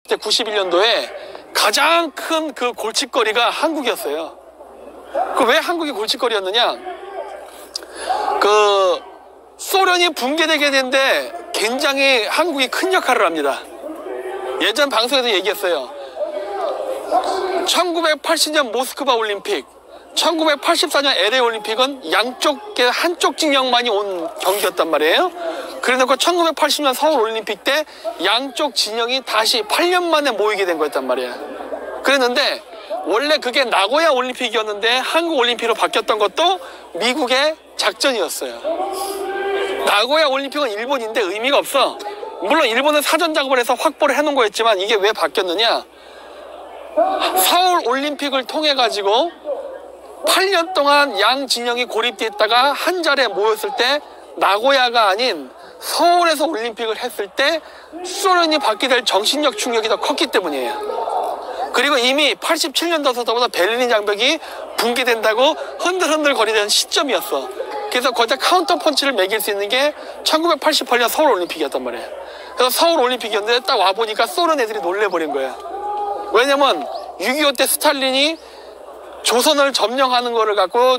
90대 91년도에 가장 큰 그 골칫거리가 한국이었어요. 그 왜 한국이 골칫거리였느냐? 그 소련이 붕괴되게 되는데 굉장히 한국이 큰 역할을 합니다. 예전 방송에서 얘기했어요. 1980년 모스크바 올림픽, 1984년 LA 올림픽은 양쪽에 한쪽 진영만이 온 경기였단 말이에요. 그래놓고 1980년 서울 올림픽 때 양쪽 진영이 다시 8년 만에 모이게 된 거였단 말이에요. 그랬는데 원래 그게 나고야 올림픽이었는데 한국 올림픽으로 바뀌었던 것도 미국의 작전이었어요. 나고야 올림픽은 일본인데 의미가 없어. 물론 일본은 사전 작업을 해서 확보를 해놓은 거였지만 이게 왜 바뀌었느냐? 서울 올림픽을 통해 가지고 8년 동안 양 진영이 고립돼 있다가 한 자리에 모였을 때 나고야가 아닌 서울에서 올림픽을 했을 때 소련이 받게 될 정신력 충격이 더 컸기 때문이에요. 그리고 이미 87년도서부터 베를린 장벽이 붕괴된다고 흔들흔들 거리던 시점이었어. 그래서 거기다 카운터 펀치를 매길 수 있는 게 1988년 서울 올림픽이었단 말이에요. 그래서 서울 올림픽이었는데 딱 와보니까 소련 애들이 놀래버린 거야. 왜냐면 6.25 때 스탈린이 조선을 점령하는 거를 갖고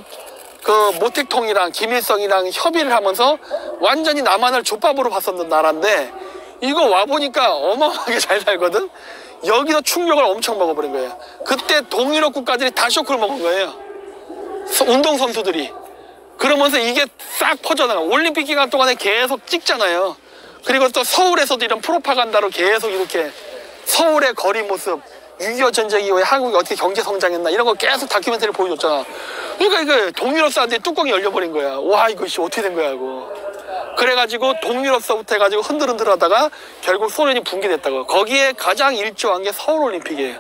그 모택통이랑 김일성이랑 협의를 하면서 완전히 남한을 족밥으로 봤었는 나라인데 이거 와보니까 어마어마하게 잘 살거든. 여기서 충격을 엄청 먹어버린 거예요. 그때 동유럽 국가들이 다 쇼크를 먹은 거예요. 운동선수들이. 그러면서 이게 싹 퍼져나가. 올림픽 기간 동안에 계속 찍잖아요. 그리고 또 서울에서도 이런 프로파간다로 계속 이렇게 서울의 거리 모습, 6.25 전쟁 이후에 한국이 어떻게 경제 성장했나 이런 거 계속 다큐멘터리를 보여줬잖아. 그러니까 이거 동유럽 사람들이 뚜껑이 열려버린 거야. 와 이거 어떻게 된 거야 하고. 그래가지고 동유럽서부터 해가지고 흔들흔들 하다가 결국 소련이 붕괴됐다고. 거기에 가장 일조한 게 서울 올림픽이에요.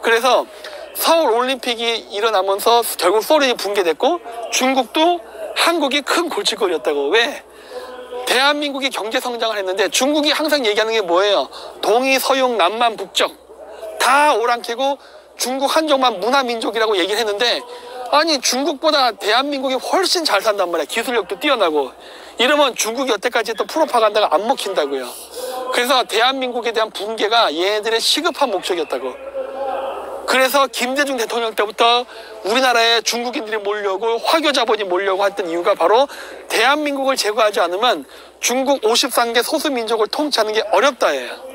그래서 서울 올림픽이 일어나면서 결국 소련이 붕괴됐고 중국도 한국이 큰 골칫거리였다고. 왜? 대한민국이 경제 성장을 했는데 중국이 항상 얘기하는 게 뭐예요? 동이 서양 남만 북적 다 오랑캐고 중국 한족만 문화민족이라고 얘기를 했는데 아니 중국보다 대한민국이 훨씬 잘 산단 말이야. 기술력도 뛰어나고. 이러면 중국이 여태까지 했던 프로파간다가 안 먹힌다고요. 그래서 대한민국에 대한 붕괴가 얘네들의 시급한 목적이었다고. 그래서 김대중 대통령 때부터 우리나라에 중국인들이 몰려오고 화교 자본이 몰려오고 했던 이유가 바로 대한민국을 제거하지 않으면 중국 53개 소수민족을 통치하는 게 어렵다예요.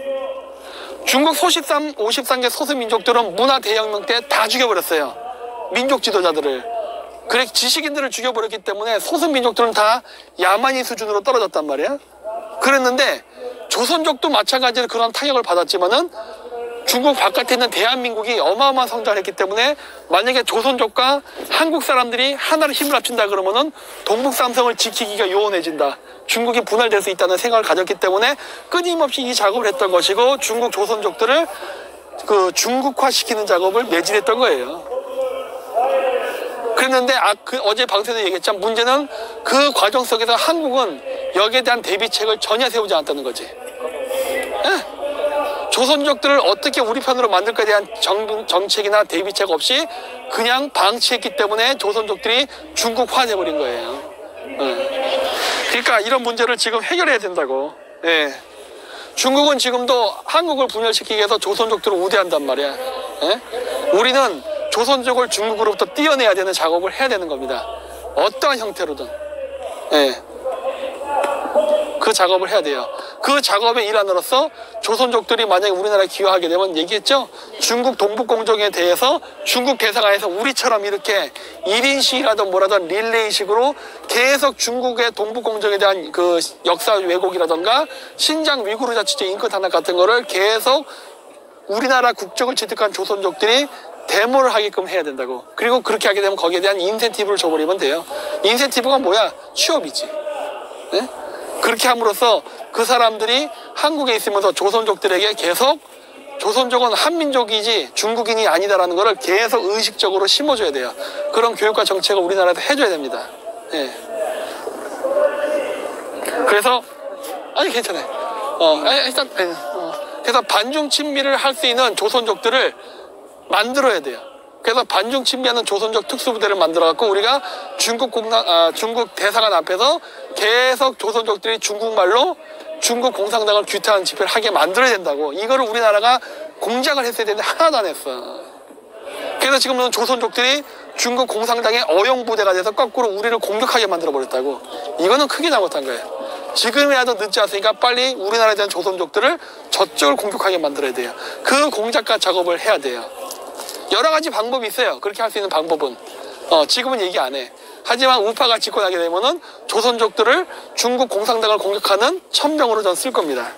중국 53개 소수민족들은 문화대혁명 때 다 죽여버렸어요. 민족 지도자들을. 그래 지식인들을 죽여버렸기 때문에 소수민족들은 다 야만인 수준으로 떨어졌단 말이야. 그랬는데 조선족도 마찬가지로 그런 타격을 받았지만은 중국 바깥에 있는 대한민국이 어마어마한 성장을 했기 때문에 만약에 조선족과 한국 사람들이 하나로 힘을 합친다 그러면은 동북삼성을 지키기가 요원해진다. 중국이 분할될 수 있다는 생각을 가졌기 때문에 끊임없이 이 작업을 했던 것이고 중국 조선족들을 그 중국화시키는 작업을 매진했던 거예요. 그랬는데 어제 방송에서 얘기했지만 문제는 그 과정 속에서 한국은 여기에 대한 대비책을 전혀 세우지 않았다는 거지. 예? 조선족들을 어떻게 우리 편으로 만들까에 대한 정책이나 대비책 없이 그냥 방치했기 때문에 조선족들이 중국화돼버린 거예요. 그러니까 이런 문제를 지금 해결해야 된다고. 예. 중국은 지금도 한국을 분열시키기 위해서 조선족들을 우대한단 말이야. 예? 우리는 조선족을 중국으로부터 떼어내야 되는 작업을 해야 되는 겁니다. 어떠한 형태로든. 예. 그 작업을 해야 돼요. 그 작업의 일환으로서 조선족들이 만약에 우리나라에 기여하게 되면 얘기했죠. 중국 동북공정에 대해서 중국 대사관에서 우리처럼 이렇게 1인 시위라든 뭐라든 릴레이식으로 계속 중국의 동북공정에 대한 그 역사 왜곡이라든가 신장 위구르 자치제 인권 탄압 같은 거를 계속 우리나라 국적을 취득한 조선족들이 데모를 하게끔 해야 된다고. 그리고 그렇게 하게 되면 거기에 대한 인센티브를 줘버리면 돼요. 인센티브가 뭐야? 취업이지. 네? 그렇게 함으로써 그 사람들이 한국에 있으면서 조선족들에게 계속 조선족은 한민족이지 중국인이 아니다라는 거를 계속 의식적으로 심어줘야 돼요. 그런 교육과 정책을 우리나라에서 해줘야 됩니다. 예. 그래서 아니 괜찮아요. 일단 그래서 반중 친미를 할 수 있는 조선족들을 만들어야 돼요. 그래서 반중 친미하는 조선족 특수부대를 만들어갖고 우리가 중국 대사관 앞에서 계속 조선족들이 중국말로 중국 공산당을 규탄하는 집회를 하게 만들어야 된다고. 이거를 우리나라가 공작을 했어야 되는데 하나도 안 했어. 그래서 지금은 조선족들이 중국 공산당의 어용부대가 돼서 거꾸로 우리를 공격하게 만들어버렸다고. 이거는 크게 잘못한 거예요. 지금이라도 늦지 않으니까 빨리 우리나라에 대한 조선족들을 저쪽을 공격하게 만들어야 돼요. 그 공작과 작업을 해야 돼요. 여러 가지 방법이 있어요. 그렇게 할 수 있는 방법은. 지금은 얘기 안 해. 하지만 우파가 집권하게 되면은 조선족들을 중국 공산당을 공격하는 천병으로 전 쓸 겁니다.